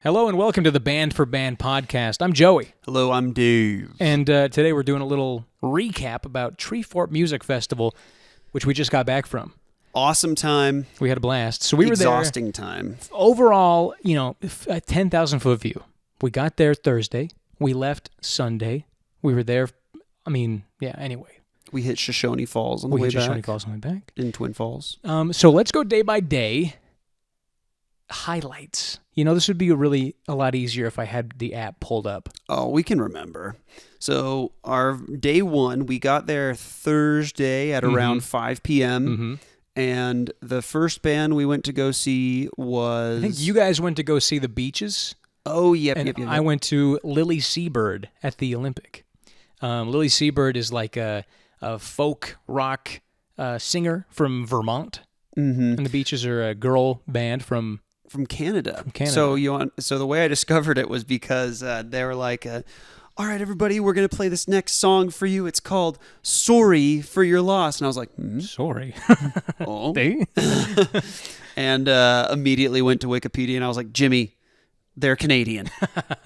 Hello and welcome to the Band for Band podcast. I'm Joey. Hello, I'm Dave. And today we're doing a little recap about Treefort Music Festival, which we just got back from. Awesome time. We had a blast. So we were there. Exhausting time. Overall, a 10,000 foot view. We got there Thursday. We left Sunday. We were there, anyway. We hit Shoshone Falls on the way back. Shoshone Falls on the way back. In Twin Falls. So let's go day by day. Highlights. This would be a lot easier if I had the app pulled up. Oh, we can remember. So our day one, we got there Thursday at around 5 p.m. Mm-hmm. And the first band we went to go see was... I think you guys went to go see the Beaches. Oh, yep. I went to Lily Seabird at the Olympic. Lily Seabird is like a folk rock singer from Vermont. Mm-hmm. And the Beaches are a girl band from Canada. Canada. So the way I discovered it was because they were like, all right, everybody, we're going to play this next song for you. It's called Sorry for Your Loss. And I was like, Sorry. Oh. And immediately went to Wikipedia and I was like, Jimmy, they're Canadian.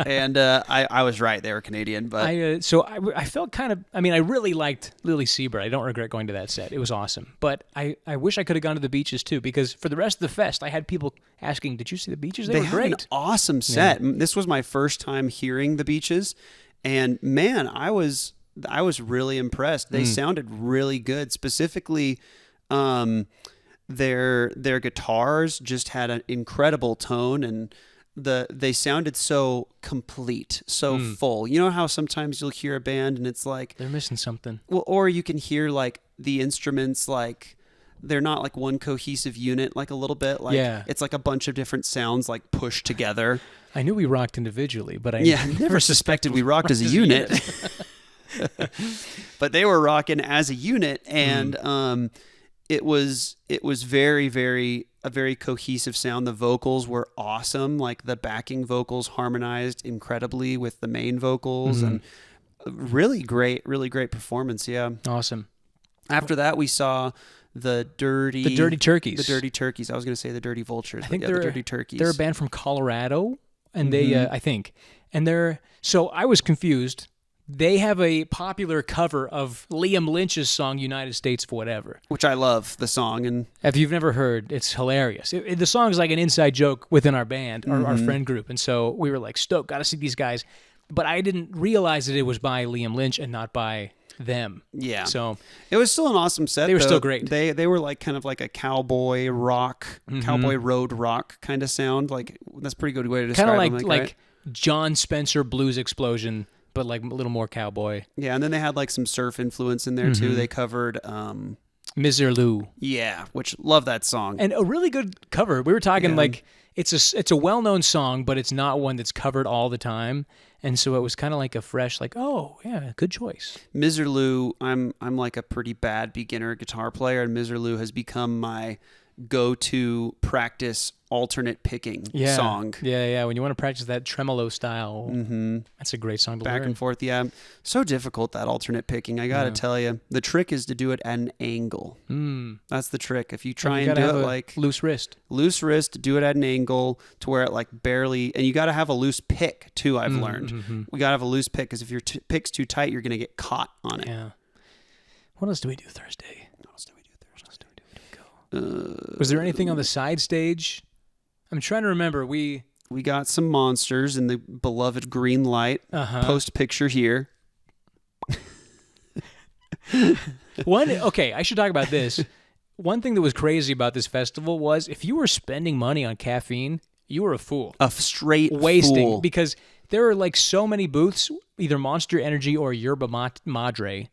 And I was right. They were Canadian. But I felt kind of, I really liked Lily Seabird. I don't regret going to that set. It was awesome. But I wish I could have gone to the Beaches too, because for the rest of the fest, I had people asking, did you see the Beaches? They were great. Had an awesome set. Yeah. This was my first time hearing the Beaches. And man, I was really impressed. They sounded really good. Specifically, their guitars just had an incredible tone, and they sounded so complete, so full. You know how sometimes you'll hear a band and it's like they're missing something. Well, or you can hear like the instruments like they're not like one cohesive unit, like a little bit. Like it's like a bunch of different sounds like pushed together. I knew we rocked individually, but I never suspected we rocked as a unit. But they were rocking as a unit, and it was very, very a very cohesive sound. The vocals were awesome. Like the backing vocals harmonized incredibly with the main vocals, and really great performance. Yeah, awesome. After that, we saw the Dirty Turkeys. The Dirty Turkeys. I was going to say the Dirty Vultures. I think they're the Dirty Turkeys. They're a band from Colorado, and so I was confused. They have a popular cover of Liam Lynch's song "United States of Whatever," which I love the song. And if you've never heard, it's hilarious. The song is like an inside joke within our band, our friend group, and so we were like stoked, got to see these guys. But I didn't realize that it was by Liam Lynch and not by them. Yeah. So it was still an awesome set. They were still great. They were like kind of like a cowboy rock, cowboy road rock kind of sound. Like that's a pretty good way to describe it. Kind of like John Spencer Blues Explosion, but like a little more cowboy. Yeah, and then they had like some surf influence in there too. They covered Miserlou. Yeah, which love that song. And a really good cover. We were talking like it's a well-known song, but it's not one that's covered all the time. And so it was kind of like a fresh, like, oh, yeah, good choice. Miserlou, I'm like a pretty bad beginner guitar player, and Miserlou has become my go-to practice alternate picking song. Yeah. When you want to practice that tremolo style, that's a great song to learn. Back and forth, yeah. So difficult, that alternate picking. I got to tell you, the trick is to do it at an angle. That's the trick. If you try and do it like loose wrist, do it at an angle to where it like barely, and you got to have a loose pick too, I've learned. We got to have a loose pick, because if your pick's too tight, you're going to get caught on it. Yeah. What else do we do Thursday? Was there anything on the side stage? I'm trying to remember. We got some monsters in the beloved green light. Post picture here. I should talk about this. One thing that was crazy about this festival was if you were spending money on caffeine, you were a fool. A straight wasting fool. Because there are like so many booths, either Monster Energy or Yerba Madre,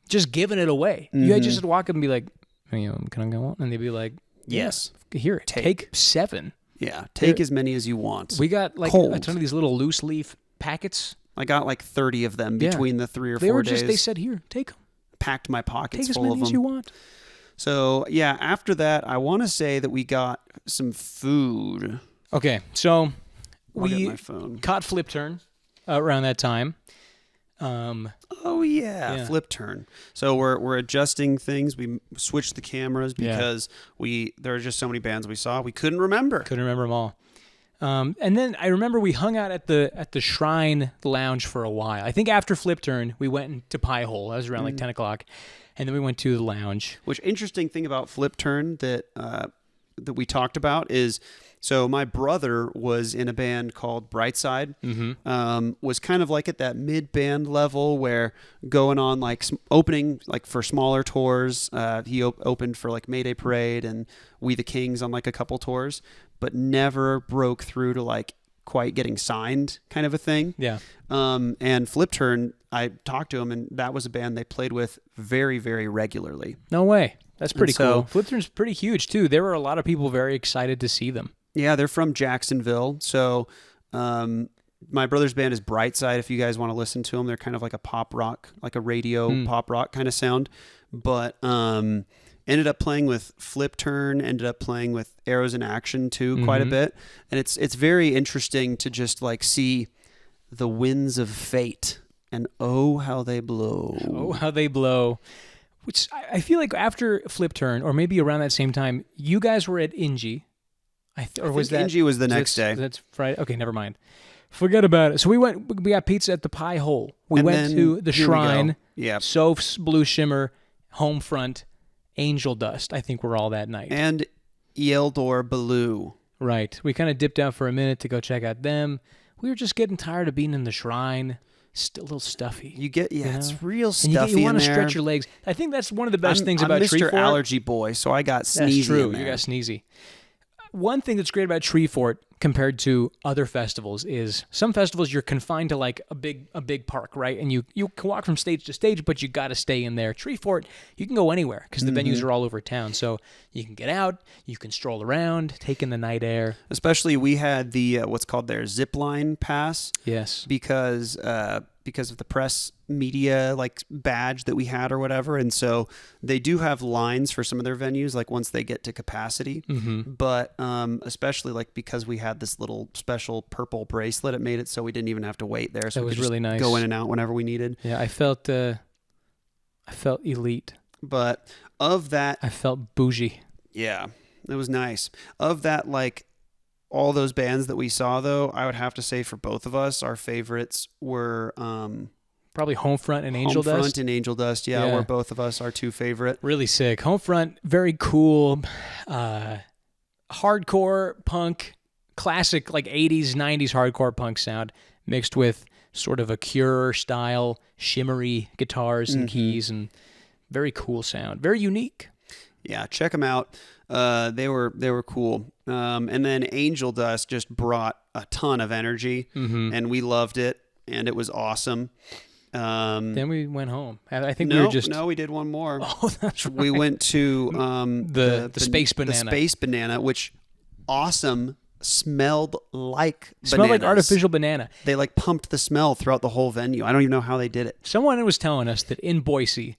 just giving it away. You had just to walk up and be like, can I go on? And they'd be like, yes. Here, take 7. Yeah, take as many as you want. We got like a ton of these little loose leaf packets. I got like 30 of them between the 3 or 4 days. They said, here, take them. Packed my pockets full of them. Take as many as you want. So, yeah, after that, I want to say that we got some food. Okay, so we caught Flip Turn around that time. Flip turn. So we're adjusting things. We switched the cameras because there are just so many bands we saw. We couldn't remember. Couldn't remember them all. And then I remember we hung out at the Shrine Lounge for a while. I think after Flip Turn, we went to Pie Hole. That was around like 10 o'clock. And then we went to the lounge. Which interesting thing about Flip Turn that we talked about is, so my brother was in a band called Brightside. Was kind of like at that mid-band level where going on like opening like for smaller tours. He opened for like Mayday Parade and We the Kings on like a couple tours, but never broke through to like quite getting signed kind of a thing. Yeah. And Flip Turn, I talked to him, and that was a band they played with very, very regularly. No way. That's pretty so, cool. Flip Turn's pretty huge, too. There were a lot of people very excited to see them. Yeah, they're from Jacksonville. So my brother's band is Brightside, if you guys want to listen to them. They're kind of like a pop rock, like a radio pop rock kind of sound. But ended up playing with Flip Turn, ended up playing with Arrows in Action, too, quite a bit. And it's very interesting to just like see the winds of fate. And oh, how they blow. Oh, how they blow. Which I feel like after Flip Turn, or maybe around that same time, you guys were at Ingy. Or was that Ingy was the next day? That's Friday. Okay, never mind. Forget about it. So we got pizza at the Pie Hole. We went to the Shrine. Yeah. Soph's Blue Shimmer, Homefront, Angel Dust. I think we're all that night. And Eldor Baloo. Right. We kind of dipped out for a minute to go check out them. We were just getting tired of being in the Shrine. Still a little stuffy. It's real and stuffy. You want to in there. stretch your legs. I think that's one of the best things about Mr. Treefort. Allergy Boy, so I got sneezy. That's true. In there. You got sneezy. One thing that's great about Treefort compared to other festivals is some festivals you're confined to like a big park, right? And you can walk from stage to stage, but you got to stay in there. Treefort, you can go anywhere because the venues are all over town. So you can get out, you can stroll around, take in the night air. Especially we had the what's called their zip line pass. Yes. Because of the press media like badge that we had or whatever, and so they do have lines for some of their venues like once they get to capacity. But especially like because we had this little special purple bracelet, it made it so we didn't even have to wait there. So that we was could just really nice. go in and out whenever we needed. Yeah, I felt elite. But of that, I felt bougie. Yeah, it was nice. Of that, like all those bands that we saw, though, I would have to say for both of us, our favorites were probably Homefront and Angel Dust. Homefront and Angel Dust, yeah, were both of us our two favorite. Really sick. Homefront, very cool, hardcore punk, classic like 80s, 90s hardcore punk sound mixed with sort of a Cure style shimmery guitars and keys, and very cool sound, very unique. Yeah, check them out. They were cool. And then Angel Dust just brought a ton of energy, and we loved it, and it was awesome. Then we went home. I think we did one more. Oh, that's right. We went to the Space Banana. The Space Banana, which awesome smelled like artificial banana. They like pumped the smell throughout the whole venue. I don't even know how they did it. Someone was telling us that in Boise,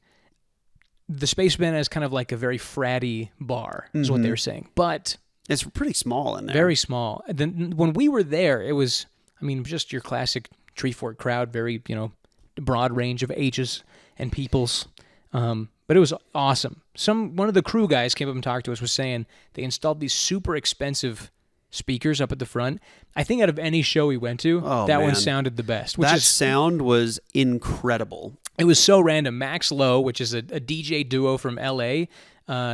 the Space Banana is kind of like a very fratty bar, is what they were saying. But it's pretty small in there. Very small. Then when we were there, it was, just your classic Treefort crowd, very, broad range of ages and peoples. But it was awesome. One of the crew guys came up and talked to us, was saying they installed these super expensive speakers up at the front. I think out of any show we went to, one sounded the best. Sound was incredible. It was so random. Max Lowe, which is a DJ duo from LA,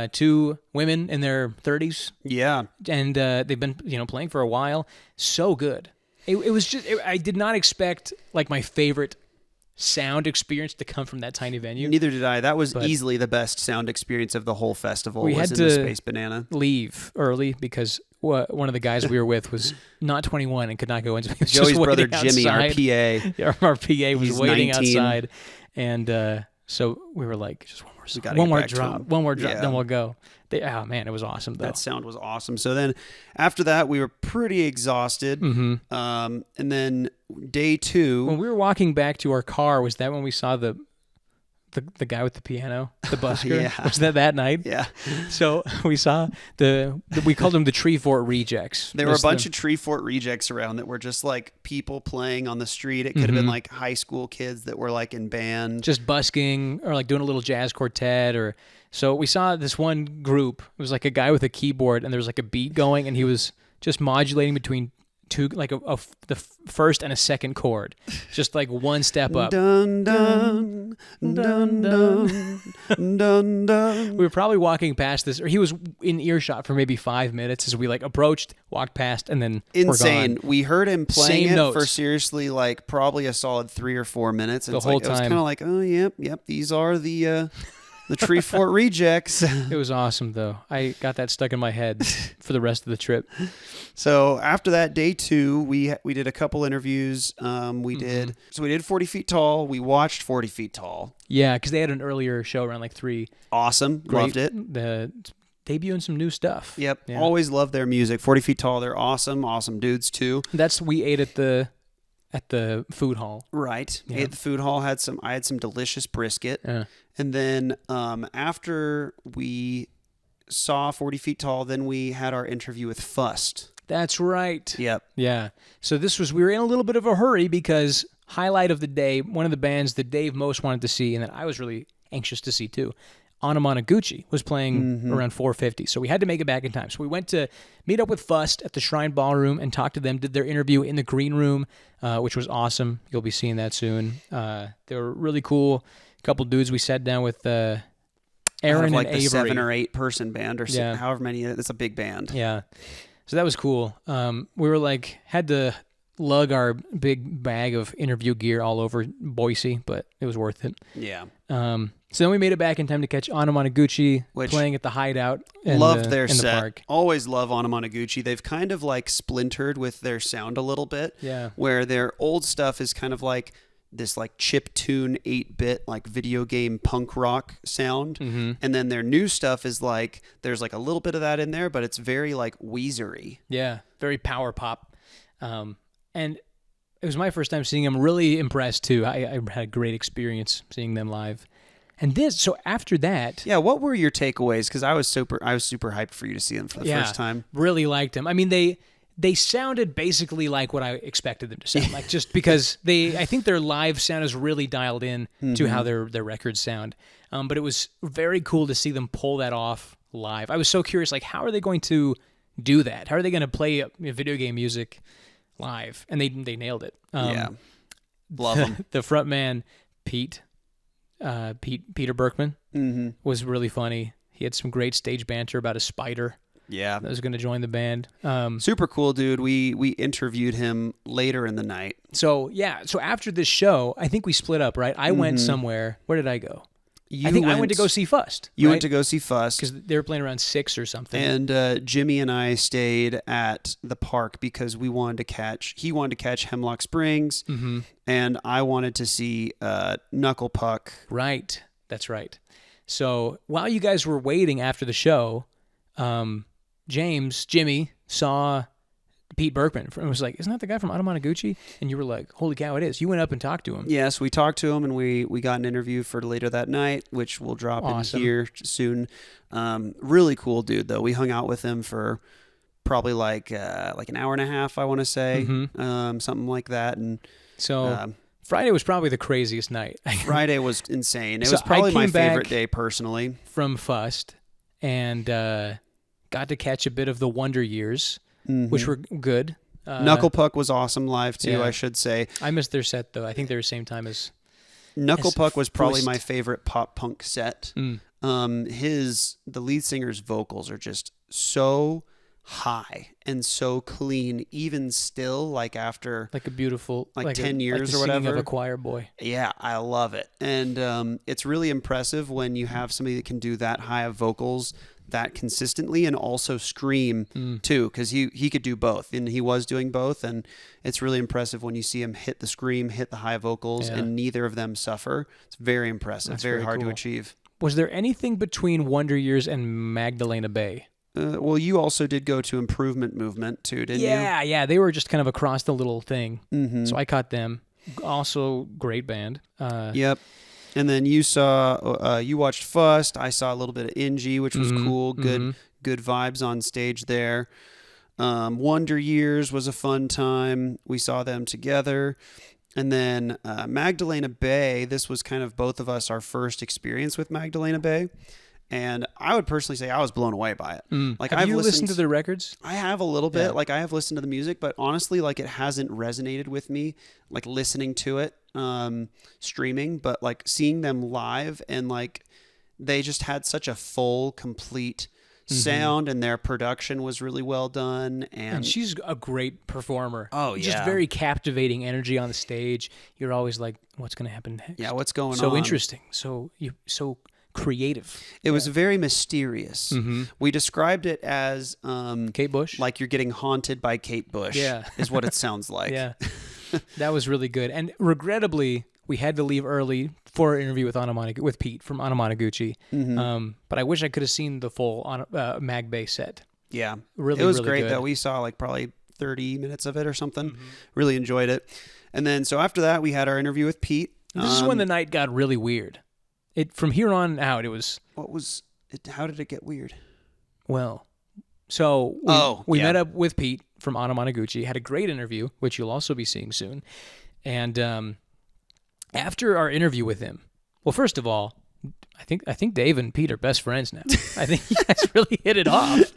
two women in their 30s. Yeah. And they've been, playing for a while. So good. It was just, I did not expect like my favorite sound experience to come from that tiny venue. Neither did I. That was easily the best sound experience of the whole festival. We had in to the Space Banana. Leave early because one of the guys we were with was not 21 and could not go into. Joey's brother Jimmy, outside. our PA. Our PA was waiting 19. outside, and so we were like, just one more drop, then we'll go. It was awesome though. That sound was awesome. So then after that, we were pretty exhausted. And then day 2, when we were walking back to our car, was that when we saw the guy with the piano, the busker? Yeah. Was that night? Yeah. So we saw we called them the Treefort Rejects. There were a bunch of Treefort Rejects around that were just like people playing on the street. It could have been like high school kids that were like in band. Just busking or like doing a little jazz quartet so we saw this one group. It was like a guy with a keyboard and there was like a beat going and he was just modulating between the first and a second chord, just like one step up. Dun dun dun dun dun dun. We were probably walking past this, or he was in earshot for maybe 5 minutes as we like approached, walked past, and then Insane. We're gone. We heard him playing Same it notes. for seriously like probably a solid 3 or 4 minutes. And The it's whole like, it was time. kind of like, oh yep, these are the Treefort rejects. It was awesome though. I got that stuck in my head for the rest of the trip. So after that, day 2, we did a couple interviews. We did 40 Feet Tall. We watched 40 Feet Tall. Yeah, because they had an earlier show around like 3. Awesome. Great. Loved it. The debuting some new stuff. Yep. Yeah. Always loved their music. 40 Feet Tall. They're awesome. Awesome dudes too. We ate at the food hall. Right. Yeah. Ate at the food hall. I had some delicious brisket. And then after we saw 40 Feet Tall, then we had our interview with Fust. That's right. Yep. Yeah. So we were in a little bit of a hurry because highlight of the day, one of the bands that Dave most wanted to see and that I was really anxious to see too, Anamanaguchi was playing around 4:50. So we had to make it back in time. So we went to meet up with Fust at the Shrine Ballroom and talk to them, did their interview in the green room, which was awesome. You'll be seeing that soon. They were really cool. A couple dudes we sat down with Aaron like and the Avery. 7 or 8 person band or Yeah. however many. It's a big band. Yeah. So that was cool. We were had to lug our big bag of interview gear all over Boise, but it was worth it. Yeah. So then we made it back in time to catch Anamanaguchi Which playing at the Hideout. In Loved the, their in the set. park. Always love Anamanaguchi. They've kind of like splintered with their sound a little bit. Yeah. Where their old stuff is kind of like this like chip tune 8-bit like video game punk rock sound. Mm-hmm. And then their new stuff is like there's like a little bit of that in there, but it's very like Weezer-y. Yeah. Very power pop. And it was my first time seeing them. Really impressed too. I had a great experience seeing them live. And so after that, Yeah, what were your takeaways? Because I was super hyped for you to see them for the first time. Really liked them. I mean, they sounded basically like what I expected them to sound like, just because I think their live sound is really dialed in to how their records sound. But it was very cool to see them pull that off live. I was so curious, like, how are they going to do that? How are they going to play video game music live? And they nailed it. Yeah, love them. The front man, Peter Berkman, was really funny. He had some great stage banter about a spider Yeah, that was going to join the band. super cool dude. We interviewed him later in the night. So after this show, I think we split up, right? I went somewhere. Where did I go? I went to go see Fust. You right? went to go see Fust. Because they were playing around 6 or something. And Jimmy and I stayed at the park because he wanted to catch Hemlock Springs, and I wanted to see Knuckle Puck. Right. That's right. So while you guys were waiting after the show, Jimmy saw Pete Berkman and was like, "Isn't that the guy from Anamanaguchi?" And you were like, "Holy cow, it is." You went up and talked to him. Yes, we talked to him, and we got an interview for later that night, which we'll drop in here soon. Really cool dude, though. We hung out with him for probably like an hour and a half, I want to say, something like that. And so Friday was probably the craziest night. Friday was insane. It So was probably I my came back favorite day personally. from Fust and got to catch a bit of the Wonder Years, which were good. Knuckle Puck was awesome live too, yeah. I should say. I missed their set though. I think they were the same time as Knuckle Puck was probably Fust. my favorite pop punk set. The lead singer's vocals are just so high and so clean, even still, like after like a beautiful, like 10 years like the or singing whatever. of a choir boy. Yeah, I love it. And it's really impressive when you have somebody that can do that high of vocals that consistently and also scream too, because he could do both, and he was doing both. And it's really impressive when you see him hit the scream, hit the high vocals, and neither of them suffer. It's very impressive. That's very very hard to cool. achieve. Was there anything between Wonder Years and Magdalena Bay? Well, you also did go to Improvement Movement too, didn't you? Yeah. They were just kind of across the little thing. So I caught them. Also, great band. Yep. And then you watched Fust. I saw a little bit of Ingy, which was cool. Good vibes on stage there. Wonder Years was a fun time. We saw them together. And then Magdalena Bay, this was kind of both of us our first experience with Magdalena Bay. and I would personally say I was blown away by it. Like, Have you listened to their records? I have a little bit. Yeah. Like, I have listened to the music, but honestly, like, it hasn't resonated with me, like, listening to it, streaming, but like seeing them live, and like they just had such a full, complete sound, and their production was really well done. And she's a great performer. Oh, yeah. Just very captivating energy on the stage. You're always like, what's going to happen next? Yeah, what's going on? So interesting. So creative. It was very mysterious. We described it as Kate Bush? like you're getting haunted by Kate Bush. Yeah. Is what it sounds like. Yeah. That was really good. And regrettably, we had to leave early for an interview with Pete from Anamanaguchi. But I wish I could have seen the full Mag Bay set. Yeah. Really, it was really great good. though. We saw like probably 30 minutes of it or something. Really enjoyed it. And then so after that, we had our interview with Pete. This is when the night got really weird. From here on out, it was... How did it get weird? Well, so we yeah. met up with Pete from Anamanaguchi, had a great interview, which you'll also be seeing soon. And after our interview with him, well, first of all, I think Dave and Pete are best friends now. I think you guys really hit it off.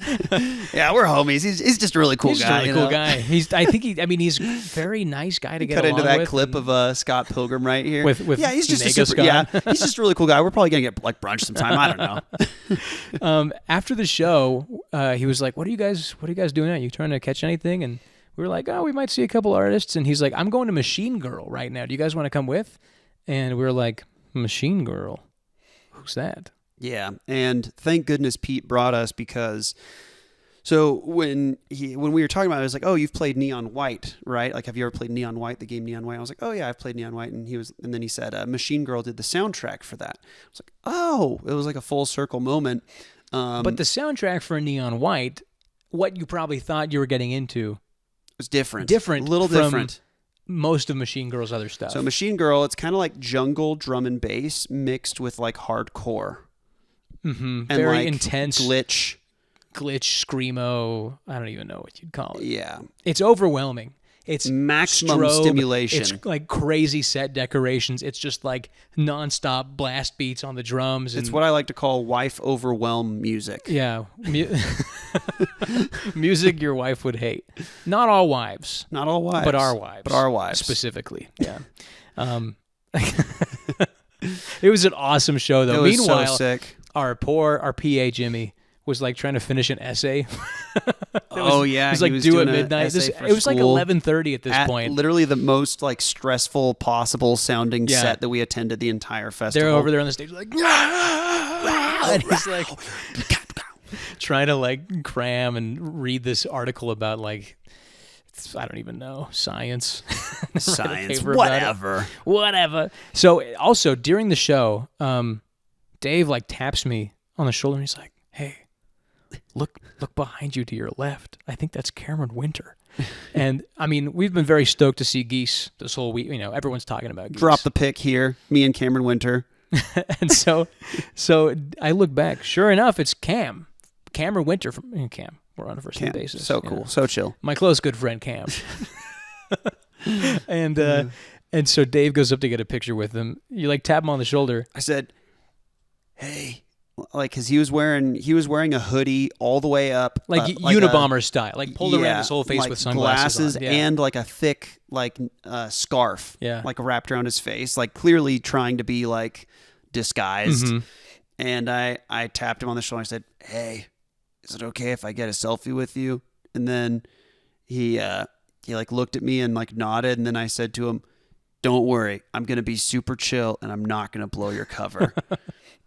Yeah, we're homies. He's just a really cool He's guy. He's a really cool guy. He's a very nice guy to get cut along into that with. clip of Scott Pilgrim right here. With he's just Nego Scott. he's just a really cool guy. We're probably gonna get like brunch sometime. I don't know. After the show, he was like, "What are you guys doing now? You trying to catch anything?" And we were like, "Oh, we might see a couple artists." And he's like, "I'm going to Machine Girl right now. Do you guys want to come with?" And we were like, "Machine Girl? Who's that?" Yeah, and thank goodness Pete brought us, because so when we were talking about it, I was like, "Oh, you've played Neon White, right? Like, have you ever played Neon White, the game Neon White?" I was like, "Oh yeah, I've played Neon White." And then he said, "Machine Girl did the soundtrack for that." I was like, "Oh," it was like a full circle moment. But the soundtrack for Neon White, what you probably thought you were getting into, was different, a little from different. Most of Machine Girl's other stuff. So Machine Girl, it's kind of like jungle drum and bass mixed with like hardcore. And very like intense glitch, screamo. I don't even know what you'd call it. Yeah, it's overwhelming. It's maximum strobe, stimulation. It's like crazy set decorations. It's just like nonstop blast beats on the drums. It's what I like to call wife overwhelm music. Yeah, music your wife would hate. Not all wives. Not all wives, but our wives. But our wives specifically. Yeah. It was an awesome show though. It was Meanwhile, so sick. Our PA Jimmy was like trying to finish an essay. It was like due at midnight. It was like 11:30 at this point. Literally the most like stressful possible sounding set that we attended the entire festival. They're over there on the stage like, and he's like trying to like cram and read this article about like, I don't even know, science. Whatever. So also during the show, Dave like taps me on the shoulder and he's like, "Hey, look behind you to your left. I think that's Cameron Winter." And I mean, we've been very stoked to see Geese this whole week. You know, everyone's talking about Geese. Drop the pic here, me and Cameron Winter. And so I look back. Sure enough, it's Cameron Winter from Cam. We're on a first name basis. So cool, so chill. My close good friend Cam. And so Dave goes up to get a picture with him. You like tap him on the shoulder. I said, "Hey," like, because he was wearing a hoodie all the way up, like Unabomber style, like pulled around his whole face like with sunglasses on. And like a thick like scarf, like wrapped around his face, like clearly trying to be like disguised. And I tapped him on the shoulder. I said, "Hey, is it okay if I get a selfie with you?" And then he like looked at me and like nodded. And then I said to him, "Don't worry, I'm gonna be super chill and I'm not gonna blow your cover."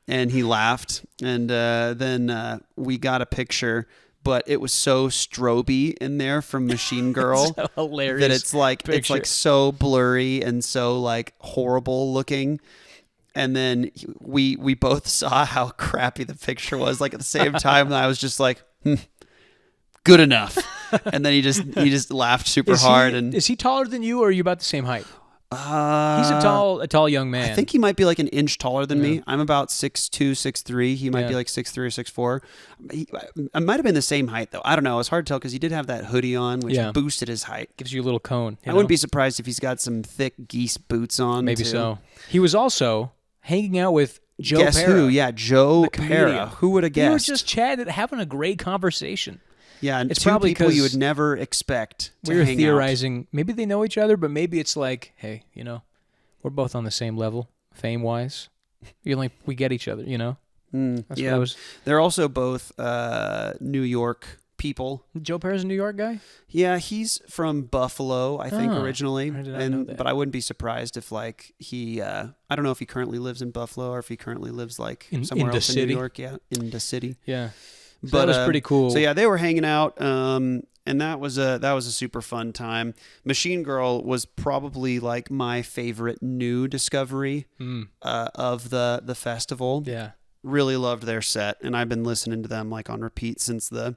And he laughed, and then we got a picture, but it was so stroby in there from Machine Girl so hilarious that it's like picture. So blurry and so like horrible looking. And then we both saw how crappy the picture was, like at the same time, and I was just like, "Good enough." And then he just laughed super hard. Is he taller than you, or are you about the same height? He's a tall young man. I think he might be like an inch taller than me. I'm about 6'2", 6'3". He might be like 6'3" or 6'4". I might have been the same height though. I don't know. It's hard to tell because he did have that hoodie on, which boosted his height. Gives you a little cone. I wouldn't be surprised if he's got some thick Geese boots on. Maybe too. so. He was also hanging out with Joe Guess Pera, who? Yeah, Joe the comedian. Pera. Who would have guessed? We were just chatting, having a great conversation. Yeah, and It's two probably people you 'cause would never expect to We were hang theorizing. Maybe they know each other, but maybe it's like, hey, we're both on the same level, fame-wise. We get each other, That's yeah. what I was. They're also both New York people. Joe Pera's a New York guy? Yeah, he's from Buffalo, I think, Oh, originally. I did not know that. But I wouldn't be surprised if, like, he, I don't know if he currently lives in Buffalo or if he currently lives, like, somewhere in else the in city? New York. Yeah, in the city. Yeah. So But that was pretty cool. So, yeah, they were hanging out, and that was a super fun time. Machine Girl was probably, like, my favorite new discovery of the festival. Yeah. Really loved their set, and I've been listening to them, like, on repeat since the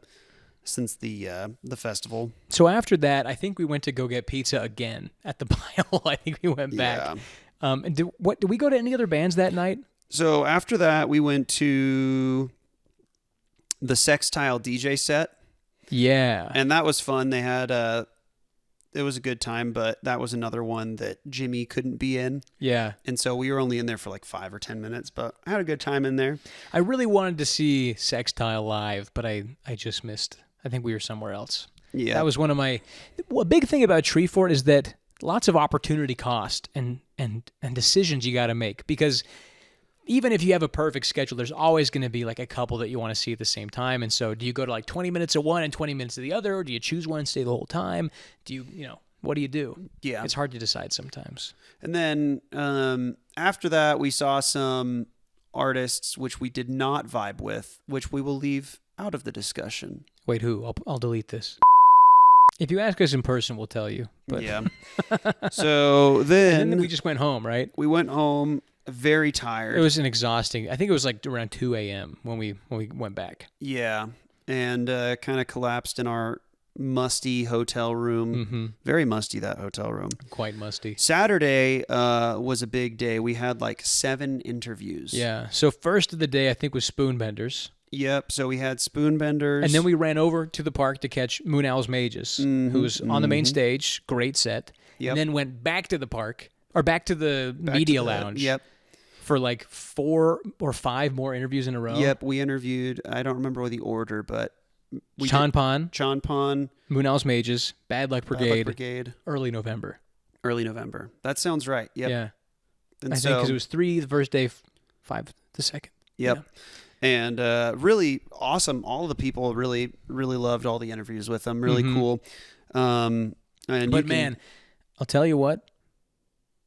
festival. So after that, I think we went to go get pizza again at the Pile. I think we went back. Yeah. And did we go to any other bands that night? So after that, we went to the Sextile DJ set. Yeah. And that was fun. They had it was a good time, but that was another one that Jimmy couldn't be in. Yeah. And so we were only in there for like 5 or 10 minutes, but I had a good time in there. I really wanted to see Sextile live, but I just missed. I think we were somewhere else. Yeah. That was one of my... A big thing about Treefort is that lots of opportunity cost and decisions you got to make, because even if you have a perfect schedule, there's always going to be like a couple that you want to see at the same time. And so do you go to like 20 minutes of one and 20 minutes of the other, or do you choose one and stay the whole time? Do you, what do you do? Yeah. It's hard to decide sometimes. And then after that, we saw some artists which we did not vibe with, which we will leave out of the discussion. Wait, who? I'll delete this. If you ask us in person, we'll tell you. But Yeah. So then, and then we just went home, right? we went home very tired. It was an exhausting. I think it was like around 2 a.m. when we went back. Yeah. And kind of collapsed in our musty hotel room. Mm-hmm. Very musty, that hotel room. Quite musty. Saturday was a big day. We had like 7 interviews. Yeah. So first of the day, I think, was Spoonbenders. Yep. So we had Spoonbenders. And then we ran over to the park to catch Moon Owl's Mages, who was on the main stage. Great set. Yep. And then went back to the park, or back to the media lounge. Yep. For like 4 or 5 more interviews in a row. Yep. We interviewed, I don't remember the order, but Chanpon, Chanpon, Moon Owl's Mages, Bad Luck Brigade, Brigade, early November. early November. That sounds right. Yep. Yeah. And I think because it was 3 the first day, 5 the second. Yep. Yeah. And really awesome. All of the people really, really loved all the interviews with them. Really cool. And But man, I'll tell you what.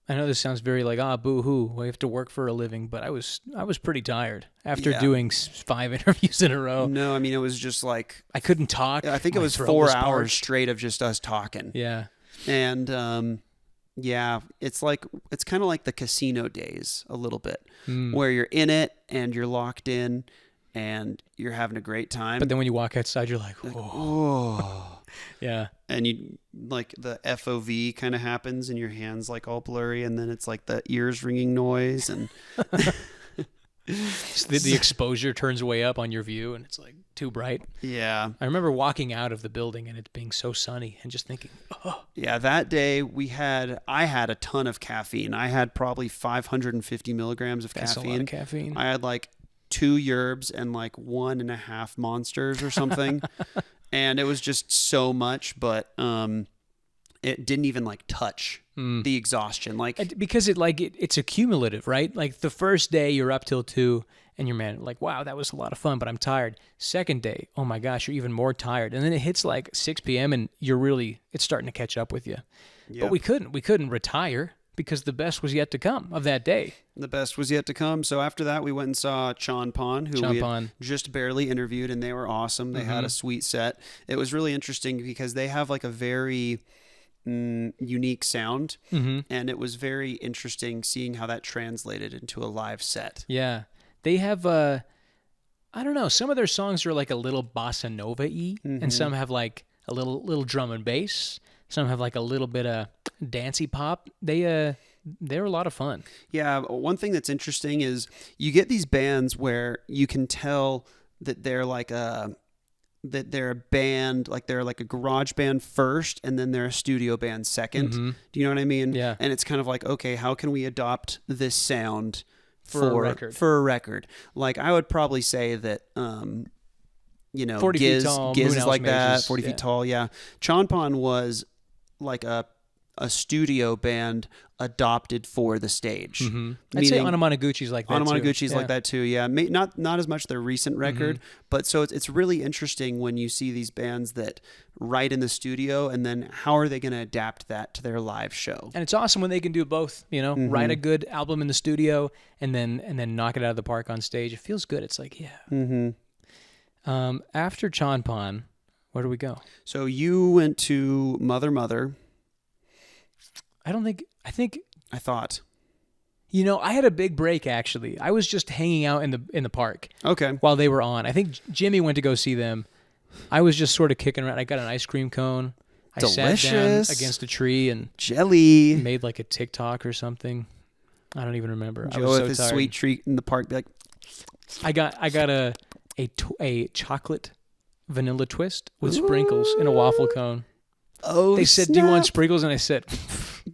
I know this sounds very like, boo-hoo, we have to work for a living, but I was pretty tired after doing 5 interviews in a row. No, I mean, it was just like, I couldn't talk. I think it My was throat 4 was hours parched. straight of just us talking. Yeah. And yeah, it's kind of like the casino days a little bit, where you're in it and you're locked in and you're having a great time. But then when you walk outside, you're like, oh. Yeah. And you like the FOV kind of happens and your hands like all blurry, and then it's like the ears ringing noise and the exposure turns way up on your view and it's like too bright. yeah. I remember walking out of the building and it being so sunny and just thinking, oh. Yeah, that day I had a ton of caffeine. I had probably 550 milligrams of That's caffeine. a lot of caffeine. I had like 2 yerbs and like 1.5 monsters or something. And it was just so much, but it didn't even like touch the exhaustion. Like because it's accumulative, right? Like the first day you're up till 2 and you're like, wow, that was a lot of fun, but I'm tired. Second day, oh my gosh, you're even more tired. And then it hits like 6 p.m. and it's starting to catch up with you. Yep. But we couldn't retire because the best was yet to come of that day. The best was yet to come. So after that, we went and saw Chanpon, who we had just barely interviewed, and they were awesome. They had a sweet set. It was really interesting because they have like a very unique sound, and it was very interesting seeing how that translated into a live set. Yeah. They have, I don't know, some of their songs are like a little bossa nova-y, and some have like a little drum and bass. Some have like a little bit of dancey pop. They're a lot of fun. Yeah, one thing that's interesting is you get these bands where you can tell that they're like a band, like they're like a garage band first, and then they're a studio band second. Do you know what I mean? Yeah. And it's kind of like, okay, how can we adopt this sound For a record. For a record. Like, I would probably say that, 40 feet tall, Giz is Moonhouse like that, Mages, 40 feet tall, yeah. Chonpon was like a studio band adopted for the stage. Mm-hmm. I'd say Anamanaguchi's like that too. Anamanaguchi's like that too, yeah. Not as much their recent record, but so it's really interesting when you see these bands that write in the studio, and then how are they going to adapt that to their live show? And it's awesome when they can do both, write a good album in the studio and then knock it out of the park on stage. It feels good. It's like, yeah. Mm-hmm. After Chonpon, where do we go? So you went to Mother. I think I thought. I had a big break actually. I was just hanging out in the park. Okay. While they were on. I think Jimmy went to go see them. I was just sort of kicking around. I got an ice cream cone. Delicious. I sat down against a tree and jelly. Made like a TikTok or something. I don't even remember. Joe I was so with his tired. sweet treat in the park, be like, I got a chocolate vanilla twist with sprinkles in a waffle cone. Oh, they said, snap. "Do you want sprinkles?" And I said,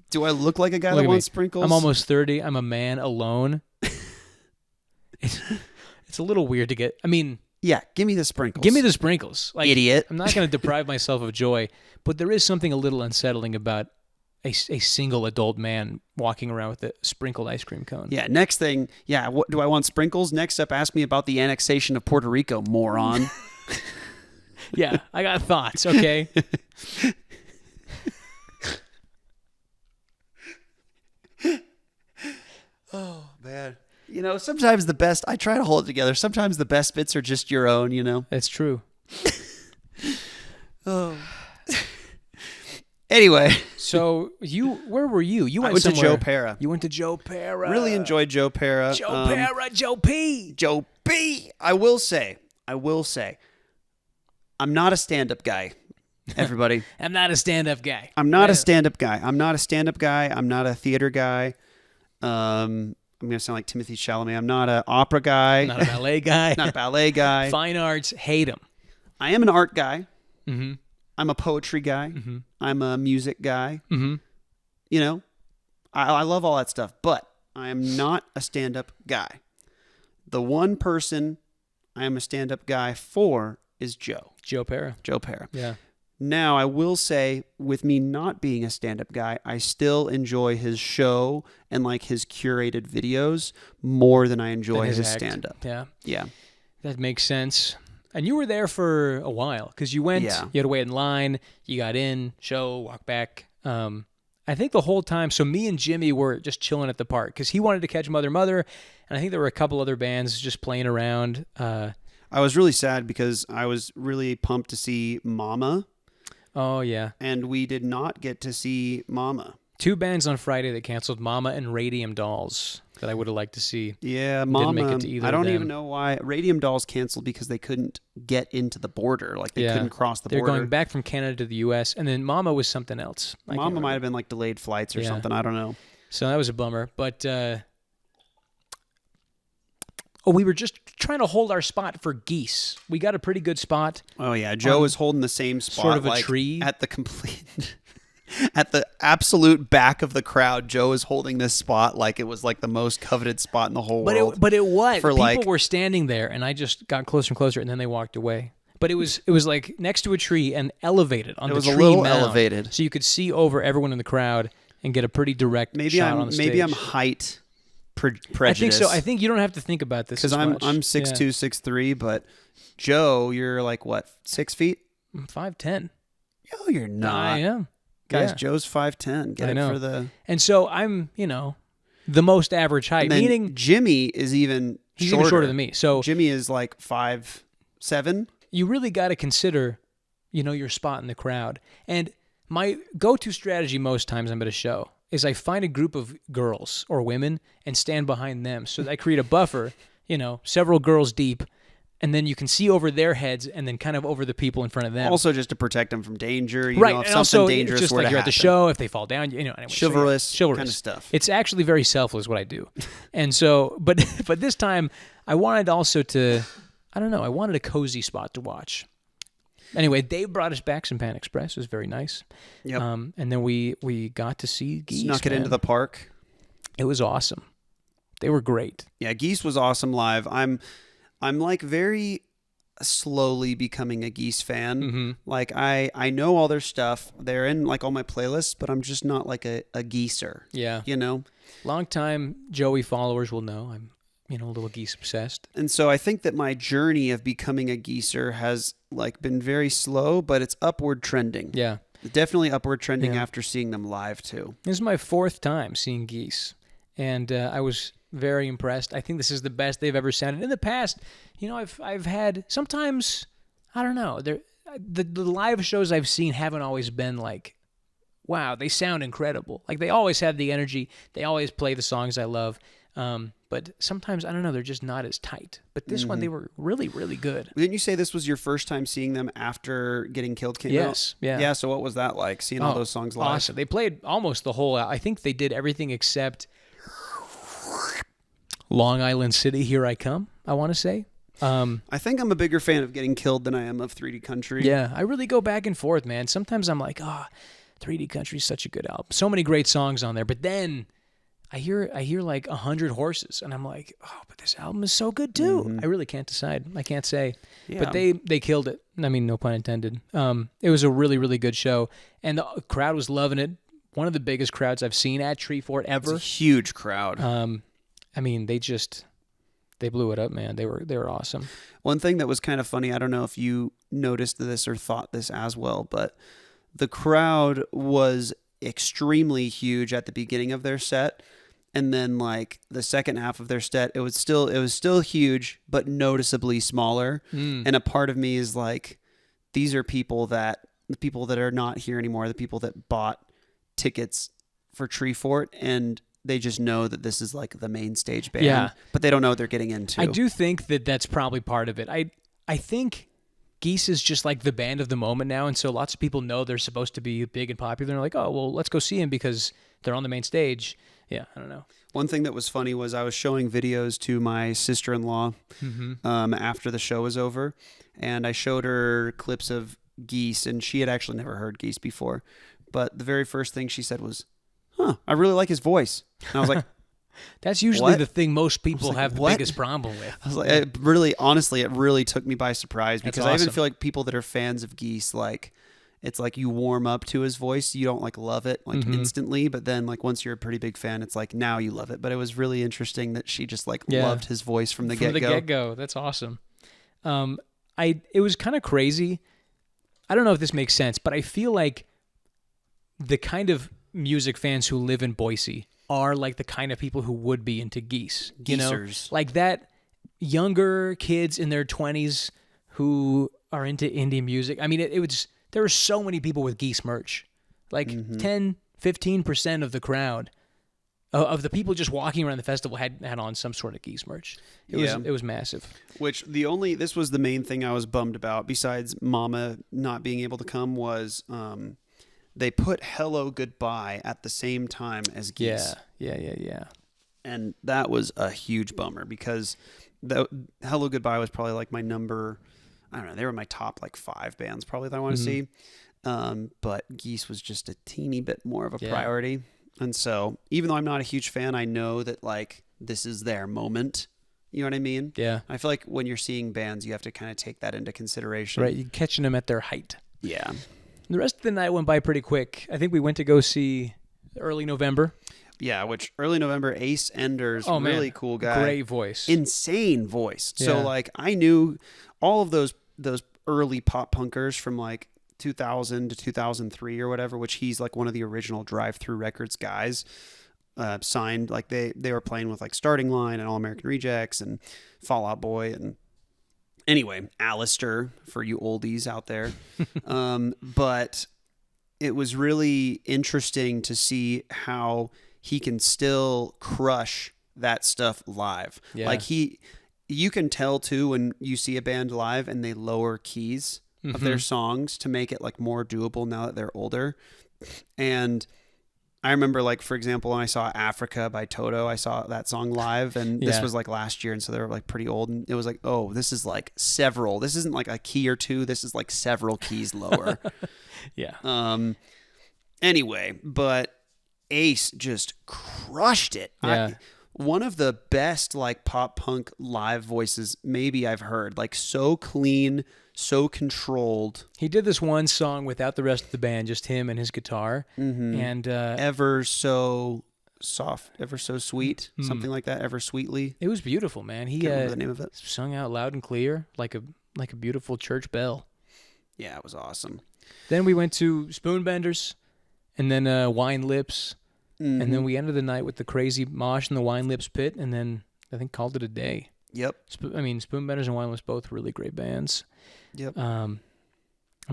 "Do I look like a guy that wants sprinkles?" I'm almost 30. I'm a man alone. It's a little weird to get. I mean, yeah, give me the sprinkles. Give me the sprinkles, like, idiot. I'm not going to deprive myself of joy, but there is something a little unsettling about a single adult man walking around with a sprinkled ice cream cone. Yeah. Next thing, what do I want sprinkles? Next up, ask me about the annexation of Puerto Rico, moron. Yeah, I got thoughts. Okay. Oh, man. Sometimes I try to hold it together. Sometimes the best bits are just your own, That's true. Oh. Anyway. So where were you? I went to Joe Pera. You went to Joe Pera. Really enjoyed Joe Pera. Joe Pera, Joe P. Joe P. I will say, I'm not a stand-up guy. Everybody. I'm not a stand-up guy. I'm not a stand-up guy. I'm not a theater guy. I'm going to sound like Timothy Chalamet. I'm not an opera guy. Not a ballet guy. Not a ballet guy. Fine arts, hate them. I am an art guy. Mm-hmm. I'm a poetry guy. Mm-hmm. I'm a music guy. Mm-hmm. I love all that stuff, but I am not a stand-up guy. The one person I am a stand-up guy for is Joe. Joe Pera. Joe Pera. Yeah. Now, I will say, with me not being a stand-up guy, I still enjoy his show and like his curated videos more than I enjoy his stand-up. Yeah. Yeah. That makes sense. And you were there for a while because you went, you had to wait in line, you got in, show, walk back. I think the whole time, so me and Jimmy were just chilling at the park because he wanted to catch Mother, and I think there were a couple other bands just playing around. I was really sad because I was really pumped to see Mama. Oh, yeah. And we did not get to see Mama. 2 bands on Friday that canceled, Mama and Radium Dolls, that I would have liked to see. Yeah, Mama. Didn't make it to either I don't of them. even know why. Radium Dolls canceled because they couldn't get into the border. Like, they couldn't cross the border. They're going back from Canada to the U.S., and then Mama was something else. Mama might have been like delayed flights or something. I don't know. So that was a bummer. But, we were just trying to hold our spot for Geese. We got a pretty good spot. Oh, yeah. Joe was holding the same spot. Sort of a tree. At the complete... At the absolute back of the crowd, Joe is holding this spot like it was like the most coveted spot in the whole world. But it was. People were standing there, and I just got closer and closer, and then they walked away. But it was like next to a tree and elevated on the tree. It was a little elevated, so you could see over everyone in the crowd and get a pretty direct shot on the stage. Maybe I'm height prejudice. I think so. I think you don't have to think about this because I'm 6'2", 6'3", but Joe, you're like what, 6 feet? I'm 5'10". Oh, you're not. I am. Guys, Joe's 5'10". Get it for the... And so I'm, the most average height. Meaning Jimmy is even he's shorter. Even shorter than me. So Jimmy is like 5'7". You really got to consider, your spot in the crowd. And my go-to strategy most times I'm at a show is I find a group of girls or women and stand behind them. So I create a buffer, several girls deep. And then you can see over their heads and then kind of over the people in front of them. Also just to protect them from danger. Right. If and something also, dangerous just were like to you're happen. at the show, if they fall down, anyway. Chivalrous kind of stuff. It's actually very selfless what I do. And so, but this time I wanted also to, I wanted a cozy spot to watch. Anyway, Dave brought us back some Pan Express. It was very nice. Yep. And then we got to see Geese. Snuck it into the park. It was awesome. They were great. Yeah, Geese was awesome live. I'm like very slowly becoming a Geese fan. Mm-hmm. Like I know all their stuff. They're in like all my playlists, but I'm just not like a Geeser. Yeah. You know? Long time Joey followers will know I'm, a little Geese obsessed. And so I think that my journey of becoming a Geeser has like been very slow, but it's upward trending. Yeah. Definitely upward trending after seeing them live too. This is my 4th time seeing Geese, and I was very impressed. I think this is the best they've ever sounded. In the past, I've had sometimes, I don't know, the live shows I've seen haven't always been like, wow, they sound incredible. Like they always have the energy. They always play the songs I love. But sometimes, I don't know, they're just not as tight. But this one, they were really, really good. Didn't you say this was your first time seeing them after Getting Killed came out? Yes, yeah. Yeah, so what was that like, seeing all those songs live? Awesome. They played almost the whole, I think they did everything except Long Island City, Here I Come, I want to say. I think I'm a bigger fan of Getting Killed than I am of 3D Country. Yeah, I really go back and forth, man. Sometimes I'm like, 3D Country is such a good album. So many great songs on there. But then I hear like 100 Horses, and I'm like, but this album is so good too. Mm-hmm. I really can't decide. I can't say. Yeah. But they killed it. I mean, no pun intended. It was a really, really good show, and the crowd was loving it. One of the biggest crowds I've seen at Treefort ever. It's a huge crowd. I mean, they blew it up, man. They were awesome. One thing that was kind of funny, I don't know if you noticed this or thought this as well, but the crowd was extremely huge at the beginning of their set, and then like the second half of their set, it was still huge, but noticeably smaller. And a part of me is like, these are the people that are not here anymore, the people that bought tickets for Treefort, and they just know that this is like the main stage band, but they don't know what they're getting into. I do think that that's probably part of it. I think Geese is just like the band of the moment now, and so lots of people know they're supposed to be big and popular. They're like, oh, well, let's go see him because they're on the main stage. Yeah, I don't know. One thing that was funny was I was showing videos to my sister-in-law after the show was over, and I showed her clips of Geese, and she had actually never heard Geese before. But the very first thing she said was, I really like his voice. And I was like, that's usually what? The thing most people like, have the what? biggest problem with. I was like, it really took me by surprise, because awesome. I even feel like people that are fans of Geese, like, it's like you warm up to his voice. You don't like love it like instantly, but then like once you're a pretty big fan, it's like now you love it. But it was really interesting that she just like loved his voice from the get-go. That's awesome. It was kind of crazy. I don't know if this makes sense, but I feel like the kind of music fans who live in Boise are like the kind of people who would be into Geese. Geesers. Like that younger kids in their 20s who are into indie music. I mean, there were so many people with Geese merch. Like 10-15% of the crowd, of the people just walking around the festival had on some sort of Geese merch. It was massive. Which this was the main thing I was bummed about, besides Mama not being able to come, was they put Hello Goodbye at the same time as Geese. Yeah. And that was a huge bummer, because the Hello Goodbye was probably like my number, I don't know, they were my top like 5 bands probably that I want to see. But Geese was just a teeny bit more of a priority. And so even though I'm not a huge fan, I know that like this is their moment. You know what I mean? Yeah. I feel like when you're seeing bands, you have to kind of take that into consideration. Right, you're catching them at their height. Yeah. The rest of the night went by pretty quick. I think we went to go see Early November. Yeah, which Early November, Ace Enders, really cool guy. Great voice. Insane voice. Yeah. So like I knew all of those early pop punkers from like 2000 to 2003 or whatever, which he's like one of the original Drive Through Records guys. Signed, like they were playing with like Starting Line and All American Rejects and Fall Out Boy, and anyway, Alistair for you oldies out there. But it was really interesting to see how he can still crush that stuff live. Yeah. Like you can tell too when you see a band live and they lower keys of their songs to make it like more doable now that they're older. And I remember, like, for example, when I saw Africa by Toto, I saw that song live, and this was like last year, and so they were like pretty old, and it was like, oh, this is like several. This isn't like a key or two. This is like several keys lower. Yeah. Anyway, but Ace just crushed it. Yeah. one of the best like pop punk live voices maybe I've heard. Like so clean, so controlled. He did this one song without the rest of the band, just him and his guitar, and Ever so soft, ever so sweet, something like that. Ever sweetly. it was beautiful, man. He Can't remember the name of it. sung out loud and clear, like a beautiful church bell. Yeah, it was awesome. Then we went to Spoonbenders, and then Wine Lips, and then we ended the night with the Crazy Mosh in the Wine Lips pit, and then I think called it a day. Yep. Spoonbenders and Wine Lips, both really great bands. Yep. I'm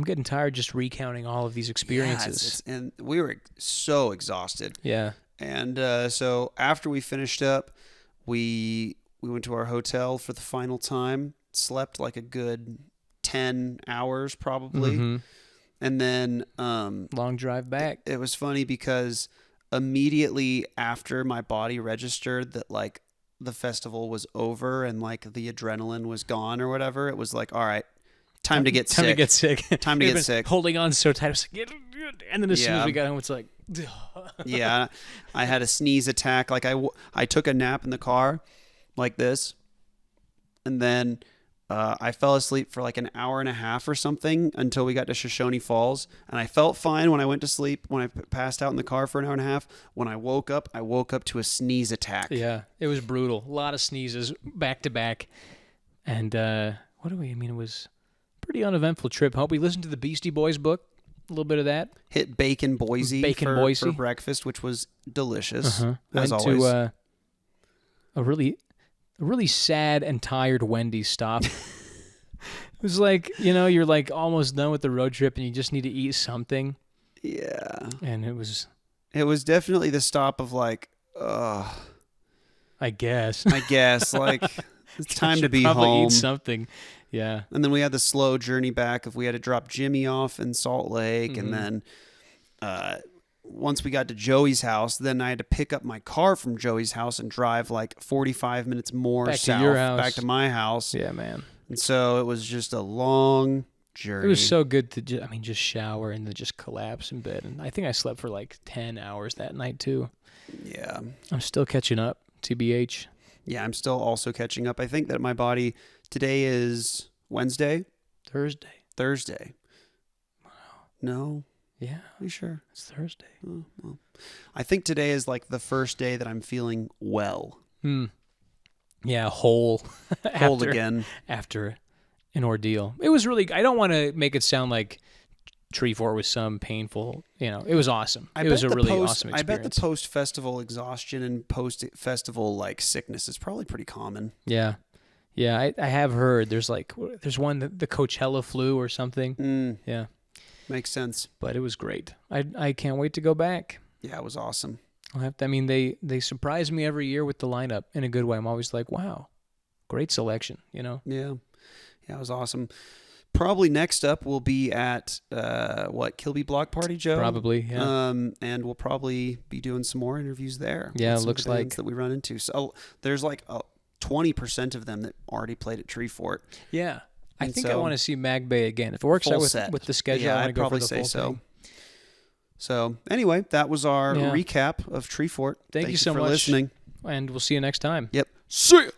getting tired just recounting all of these experiences. Yeah, and we were so exhausted. Yeah. And so after we finished up, we went to our hotel for the final time, slept like a good 10 hours probably. And then long drive back. It was funny because immediately after my body registered that like the festival was over and like the adrenaline was gone or whatever, it was like, all right, time to get sick. Time to get sick. Time to get sick. Holding on so tight. I was like, and then as soon as we got home, it's like, yeah, I had a sneeze attack. Like I took a nap in the car like this, and then I fell asleep for like an hour and a half or something until we got to Shoshone Falls, and I felt fine when I went to sleep, when I passed out in the car for an hour and a half. When I woke up to a sneeze attack. Yeah, it was brutal. A lot of sneezes back to back. And it was a pretty uneventful trip. Hope we listened to the Beastie Boys book, a little bit of that. Hit Bacon Boise for breakfast, which was delicious, as always. To a really sad and tired Wendy's stop. It was like, you're like almost done with the road trip and you just need to eat something. Yeah. And it was definitely the stop of like, I guess like it's time to be probably home. Eat something. Yeah. And then we had the slow journey back if we had to drop Jimmy off in Salt Lake. And then once we got to Joey's house, then I had to pick up my car from Joey's house and drive like 45 minutes more back south to your house. Back to my house. Yeah, man. And so it was just a long journey. It was so good to just shower and then just collapse in bed. And I think I slept for like 10 hours that night too. Yeah. I'm still catching up, TBH. Yeah, I'm still also catching up. I think that my body, today is Wednesday? Thursday. Wow. No? Yeah. Are you sure? It's Thursday. Oh, well. I think today is like the first day that I'm feeling well. Yeah, whole. Whole again. After an ordeal. It was really, I don't want to make it sound like Treefort was some painful, it was awesome. It was a really awesome experience. I bet the post-festival exhaustion and post-festival like sickness is probably pretty common. Yeah. Yeah, I have heard there's one, the Coachella flu or something. Yeah. Makes sense. But it was great. I can't wait to go back. Yeah, it was awesome. They surprise me every year with the lineup in a good way. I'm always like, wow, great selection, Yeah. Yeah, it was awesome. Probably next up we'll be at Kilby Block Party, Joe? Probably, yeah. And we'll probably be doing some more interviews there. Yeah, it looks like that we run into. So there's like 20% of them that already played at Treefort. Yeah. I think I want to see Mag Bay again. If it works out with the schedule, I want to go for the full thing. So anyway, that was our recap of Treefort. Thank you so for much listening. And we'll see you next time. Yep. See ya.